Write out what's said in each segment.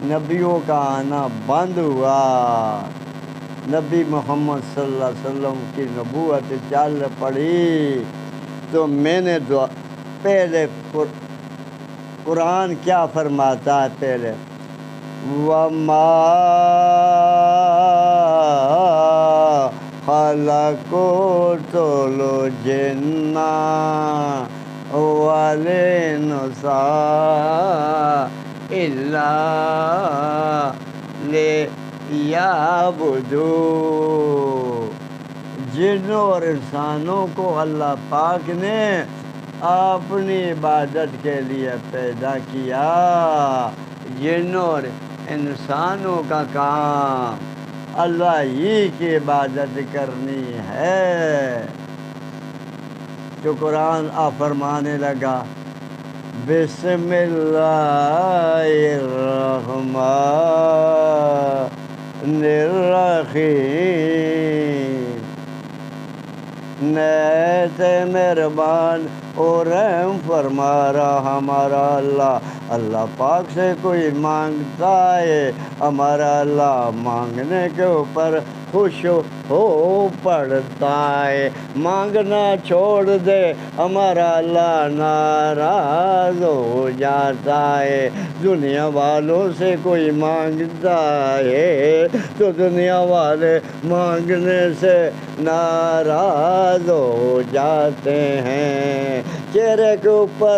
نبیوں کا آنا بند ہوا، نبی محمد صلی اللہ علیہ وسلم کی نبوت چل پڑی، تو میں نے پہلے قرآن کیا فرماتا ہے پہلے، وَمَا خَلَقْتُ الْجِنَّ وَالْإِنسَ إِلَّا لِيَعْبُدُونِ۔ جنوں اور انسانوں کو اللہ پاک نے اپنی عبادت کے لیے پیدا کیا۔ جنوں اور انسانوں کا کام اللہ ہی کی عبادت کرنی ہے۔ تو قرآن فرمانے لگا بسم اللہ الرحمن الرحیم، نہایت مہربان اور رحم فرما رہا ہمارا اللہ۔ اللہ پاک سے کوئی مانگتا ہے، ہمارا اللہ مانگنے کے اوپر خوش ہو پڑتا ہے، مانگنا چھوڑ دے ہمارا اللہ ناراض ہو جاتا ہے۔ دنیا والوں سے کوئی مانگتا ہے تو دنیا والے مانگنے سے ناراض ہو جاتے ہیں، چہرے کے اوپر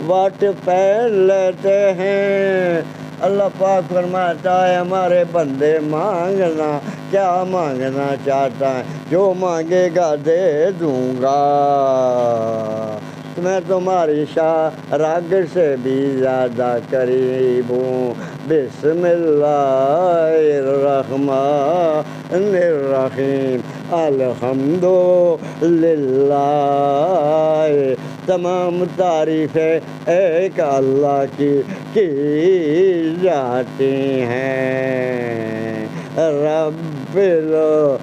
وٹ پہن لیتے ہیں۔ اللہ پاک فرماتا ہے ہمارے بندے مانگنا، کیا مانگنا چاہتا ہے، جو مانگے گا دے دوں گا، میں تمہاری رگ سے بھی زیادہ قریب ہوں۔ بسم اللہ الرحمن الرحیم، الحمد للہ، تمام تعریفیں ایک اللہ کی جاتی ہیں، رب العالمین،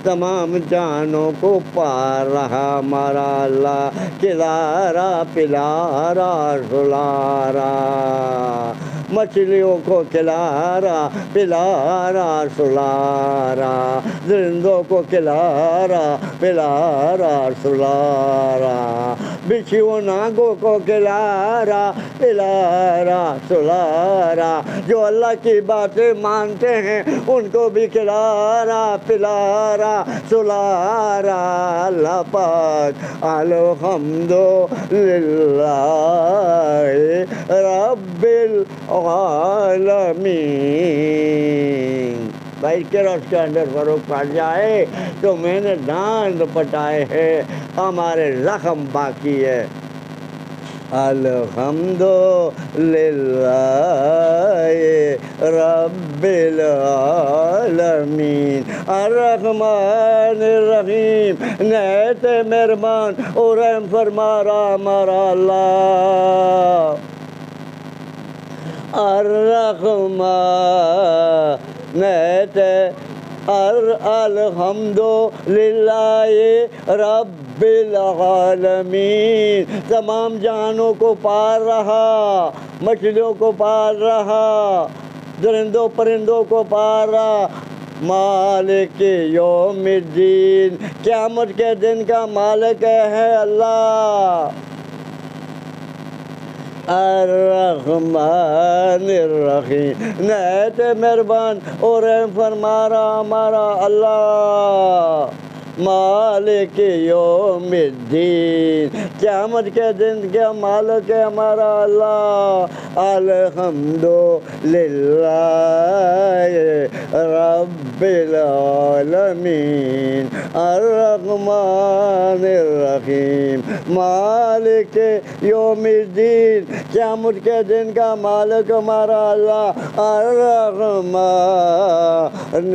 تمام جانوں کو پا رہا ہمارا اللہ، کھلا رہا پلا رہا سلا رہا، مچھلیوں کو کھلا رہا پلا رہا سلا رہا، درندوں کو کھلا رہا پلا رہا سلا رہا، بچھو ناگوں کو کھلا رہا پلا رہا سلا رہا، جو اللہ کی باتیں مانتے ہیں ان کو بھی کھلا رہا پلا رہا سلا رہا۔ اللہ پاک الحمد للہ رب العالمین۔ بھائی اس کے اندر فروغ پڑ جائے تو میں نے داند پٹائے ہیں، ہمارے زخم باقی ہے۔ الحمد للہ رب العالمین، الرحمن الرحیم، نہایت مہربان اور رحم فرما رہا ہمارا اللہ۔ الرحمن، نہایت الحمد للہ رب العالمین، تمام جانوں کو پال رہا، مچھلیوں کو پال رہا، درندوں پرندوں کو پال رہا، مالک یوم الدین، قیامت کے دن کا مالک ہے اللہ۔ الرحمن الرحیم، نہایت مہربان اور رحم فرما رہا ہمارا اللہ۔ مالک یوم الدین، قیامت کے دن کا مالک ہے ہمارا اللہ۔ الحمد للہ رب العالمین، الرحمن الرحیم، مالک یوم الدین، قیامت کے دن کا مالک ہمارا اللہ۔ الرحمن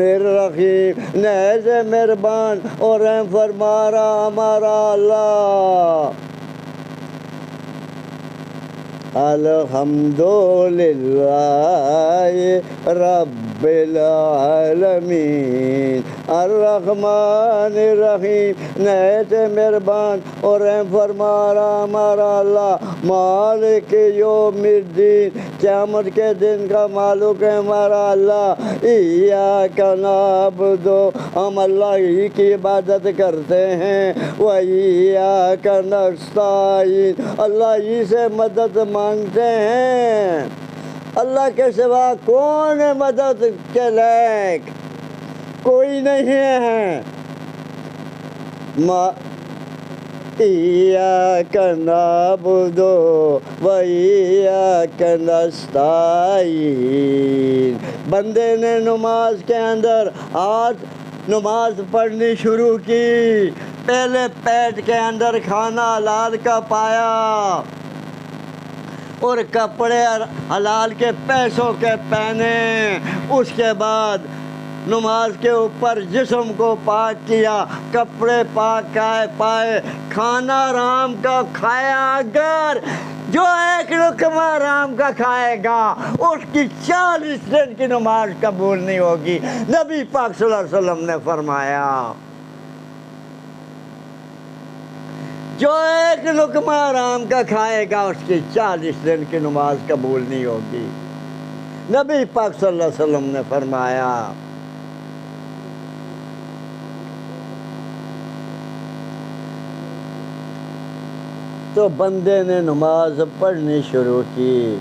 الرحیم، نہایت مہربان اور رحم فرما رہا ہمارا اللہ۔ الحمد للہ رب العالمین الرحمن الرحیم، نہایت مہربان اور رحم فرما رہا ہمارا اللہ، مالک یوم الدین، قیامت کے دن کا مالک ہے ہمارا اللہ۔ ایاک نعبد، ہم اللہ ہی کی عبادت کرتے ہیں، وایاک نستعین، اللہ ہی سے مدد مانگتے ہیں۔ اللہ کے سوا کون ہے مدد کے لائق؟ کوئی نہیں ہے۔ ایاک نعبد وایاک نستعین۔ بندے نے نماز کے اندر نماز پڑھنی شروع کی، پہلے پیٹ کے اندر کھانا حلال کا پایا اور کپڑے حلال کے پیسوں کے پہنے، اس کے بعد نماز کے اوپر جسم کو پاک کیا، کپڑے پاک پائے، کھانا رام کا کھایا۔ اگر جو ایک لقمہ رام کا کھائے گا اس کی 40 دن کی نماز قبول نہیں ہوگی، نبی پاک صلی اللہ علیہ وسلم نے فرمایا۔ جو ایک لقمہ رام کا کھائے گا اس کی 40 دن کی نماز قبول نہیں ہوگی، نبی پاک صلی اللہ علیہ وسلم نے فرمایا۔ تو بندے نے نماز پڑھنی شروع کی،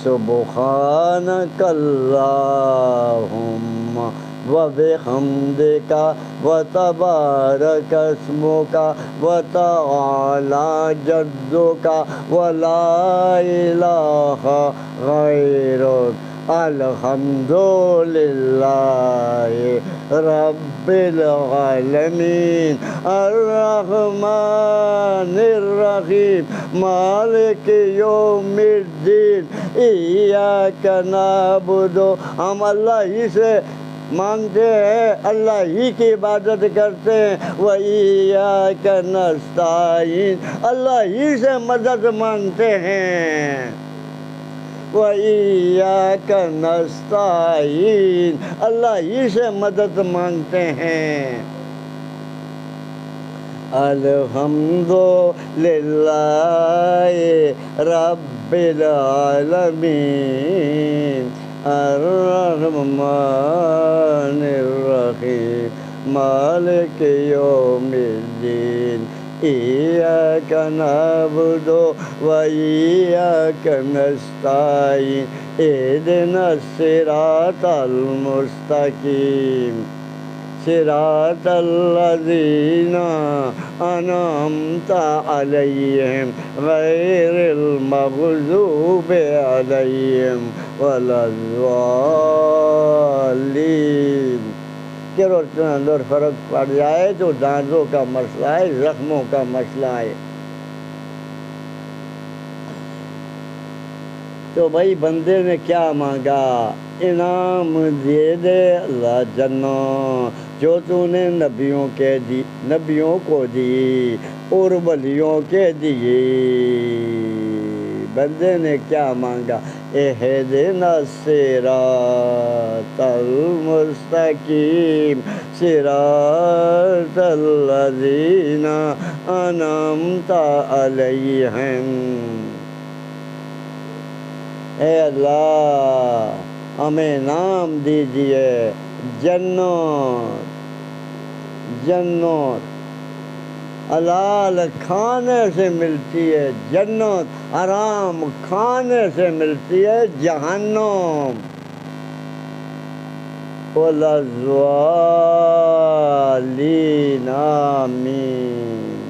سبحانک اللہم وبحمدک وتبارک اسمک وتعالی جدک ولا الہ غیرک، الحمدللہ رب العالمین الرحمن الرحیم مالک یوم الدین ایاک نعبد، ہم اللہ ہی سے مانگتے ہیں، اللہ ہی کی عبادت کرتے ہیں، وَإِيَّاكَ نَسْتَعِينُ، اللہ ہی سے مدد مانگتے ہیں، وَإِيَّاكَ نَسْتَعِينُ، اللہ ہی سے مدد مانگتے ہیں۔ الحمدللہ رب العالمین الرحمن الرحیم مالک یوم الدین ایاک نعبد وایاک نستعین اہدنا الصراط المستقیم صراط الذین انعمت علیہم غیر المغضوب علیہم ولا الضالین۔ کہ روزن اندر فرق پڑ جائے تو دانتوں کا مسئلہ ہے، زخموں کا مسئلہ ہے۔ تو بھائی بندے نے کیا مانگا؟ انعام دے دے اللہ جنت جو تو نے نبیوں کو دی اور ولیوں کے دیے۔ بندے نے کیا مانگا؟ اہدنا الصراط المستقیم صراط الذین انعمت علیہم۔ اے اللہ ہمیں نام دیجئے، جنت حلال کھانے سے ملتی ہے جنت، حرام کھانے سے ملتی ہے جہنم۔ ولا الضالین آمین۔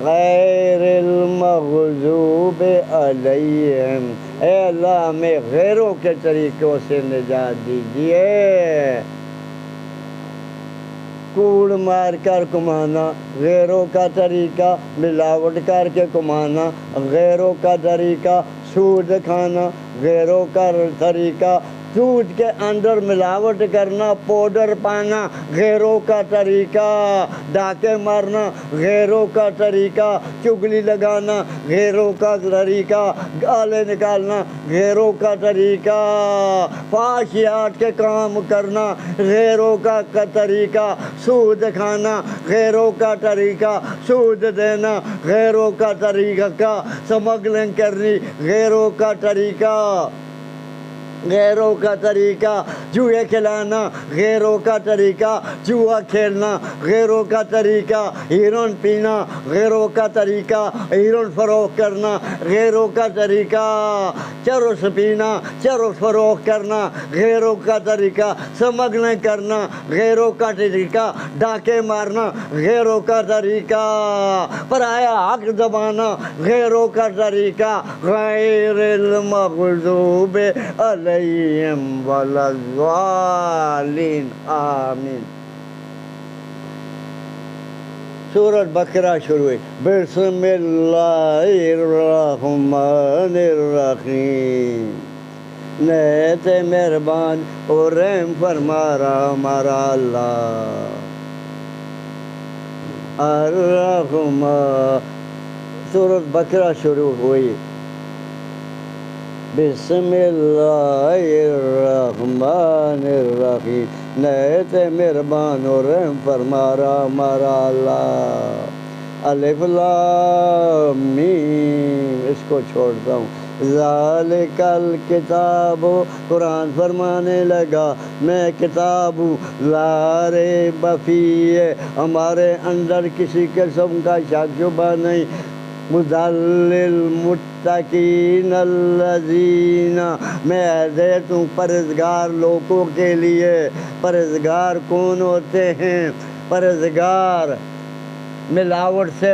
غیر المغضوب علیہم، اے اللہ ہمیں غیروں کے طریقوں سے نجات دیجئے۔ کوڑ مار کر کمانا غیروں کا طریقہ، ملاوٹ کر کے کمانا غیروں کا طریقہ، سود کھانا غیروں کا طریقہ، دودھ کے اندر ملاوٹ کرنا، پاؤڈر پانا غیروں کا طریقہ، ڈاکے مارنا غیروں کا طریقہ، چگلی لگانا غیروں کا طریقہ، گالے نکالنا غیروں کا طریقہ، فحشیات کے کام کرنا غیروں کا طریقہ، سود کھانا غیروں کا طریقہ، سود دینا غیروں کا طریقہ، سمگلنگ کرنی غیروں کا طریقہ، غیروں کا طریقہ، جوئے کھلانا غیروں کا طریقہ، جوا کھیلنا غیروں کا طریقہ، ہیروئن پینا غیروں کا طریقہ، ہیروئن فروخت کرنا غیروں کا طریقہ، چرس پینا، چرس فروخت کرنا غیروں کا طریقہ، سمگلنگ کرنا غیروں کا طریقہ، ڈاکے مارنا غیروں کا طریقہ، پرایا حق دبانا غیروں کا طریقہ، غیر المغضوب علیہم ولا الضالین آمین۔ سورۃ بقرہ شروع ہوئی، بسم اللہ الرحمن الرحیم، نہایت مہربان اور رحم فرما رہا ہمارا اللہ۔ الرحمن، سورۃ بقرہ شروع ہوئی، بسم اللہ الرحمن الرحیم، نہایت مہربان اور رحم فرما رہا ہمارا اللہ۔ الف لام میم، اس کو چھوڑتا ہوں۔ ذالک الکتاب، قرآن فرمانے لگا میں کتاب ہوں، لا ریب فیہ، ہمارے اندر کسی قسم کا شک شبہ نہیں، ہدی للمتقین الذین، میں ہدایت ہوں پرہیزگار لوگوں کے لیے۔ پرہیزگار کون ہوتے ہیں؟ پرہیزگار ملاوٹ سے،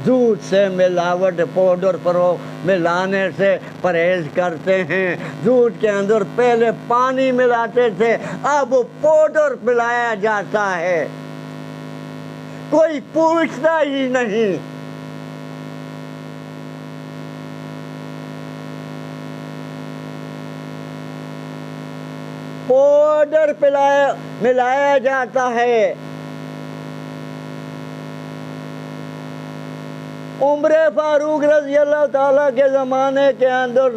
دودھ سے ملاوٹ، پاؤڈر فروخت ملانے سے پرہیز کرتے ہیں۔ دودھ کے اندر پہلے پانی ملاتے تھے، اب پاؤڈر ملایا جاتا ہے، کوئی پوچھتا ہی نہیں۔ پاؤڈر ملایا جاتا ہے۔ عمر فاروق رضی اللہ تعالیٰ کے زمانے کے اندر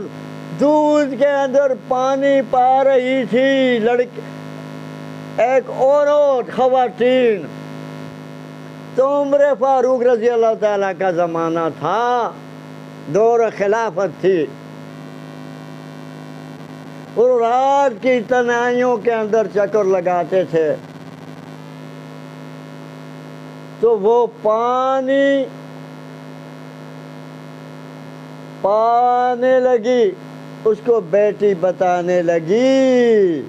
دودھ کے اندر پانی پا رہی تھی لڑکی، ایک عورت، خواتین، تو عمر فاروق رضی اللہ تعالیٰ کا زمانہ تھا، دور خلافت تھی، اور رات کی تنہائیوں کے اندر چکر لگاتے تھے، تو وہ پانی پانے لگی، اس کو بیٹی بتانے لگی،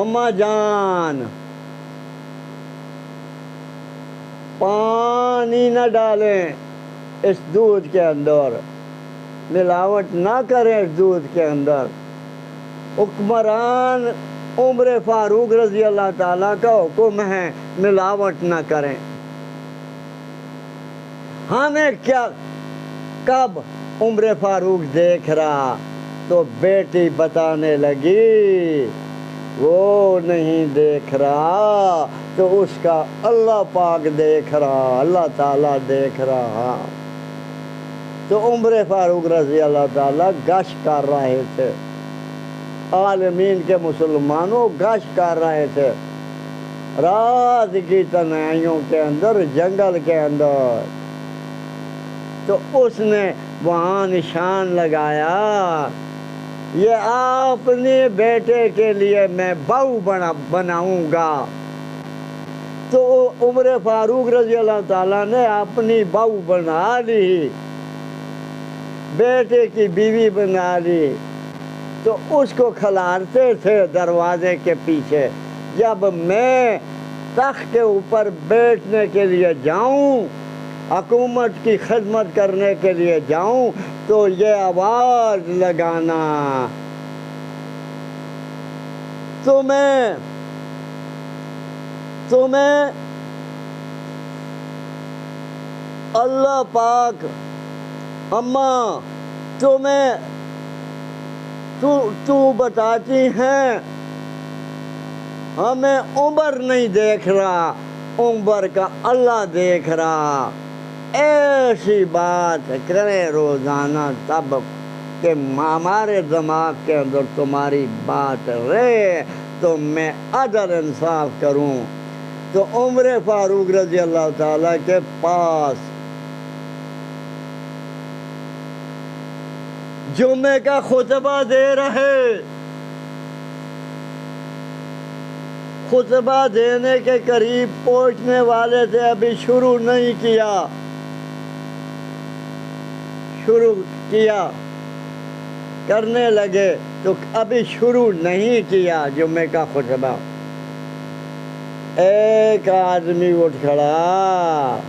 اماں جان پانی نہ ڈالیں اس دودھ کے اندر، ملاوٹ نہ کریں اس دودھ کے اندر۔ حکمران عمر فاروق رضی اللہ تعالیٰ کا حکم ہے ملاوٹ نہ کریں۔ ہمیں کیا، کب عمر فاروق دیکھ رہا تو بیٹی بتانے لگی، وہ نہیں دیکھ رہا تو اس کا اللہ پاک دیکھ رہا، اللہ تعالیٰ دیکھ رہا۔ تو عمر فاروق رضی اللہ تعالیٰ گشت کر رہے تھے، عالمین کے مسلمانوں گشت کر رہے تھے رات کی تنہائیوں کے اندر، جنگل کے اندر۔ تو اس نے وہاں نشان لگایا، یہ اپنے بیٹے کے لیے میں بہو بناؤں گا۔ تو عمر فاروق رضی اللہ تعالیٰ نے اپنی بہو بنا لی، بیٹے کی بیوی بنا لی، تو اس کو کھلارتے تھے دروازے کے پیچھے۔ جب میں تخت کے اوپر بیٹھنے کے لیے جاؤں، حکومت کی خدمت کرنے کے لیے جاؤں، تو یہ آواز لگانا، تمہیں اللہ پاک، اماں تمہیں تو بتاتی ہیں ہمیں عمر نہیں دیکھ رہا، عمر کا اللہ دیکھ رہا۔ ایسی بات کریں روزانہ تب کہ ہمارے دماغ کے اندر تمہاری بات رہے تو میں عدل انصاف کروں۔ تو عمر فاروق رضی اللہ تعالیٰ کے پاس جمعے کا خطبہ دے رہے، خطبہ دینے کے قریب پہنچنے والے تھے، ابھی شروع نہیں کیا، شروع کیا کرنے لگے تو ابھی شروع نہیں کیا جمعے کا خطبہ۔ ایک آدمی اٹھ کھڑا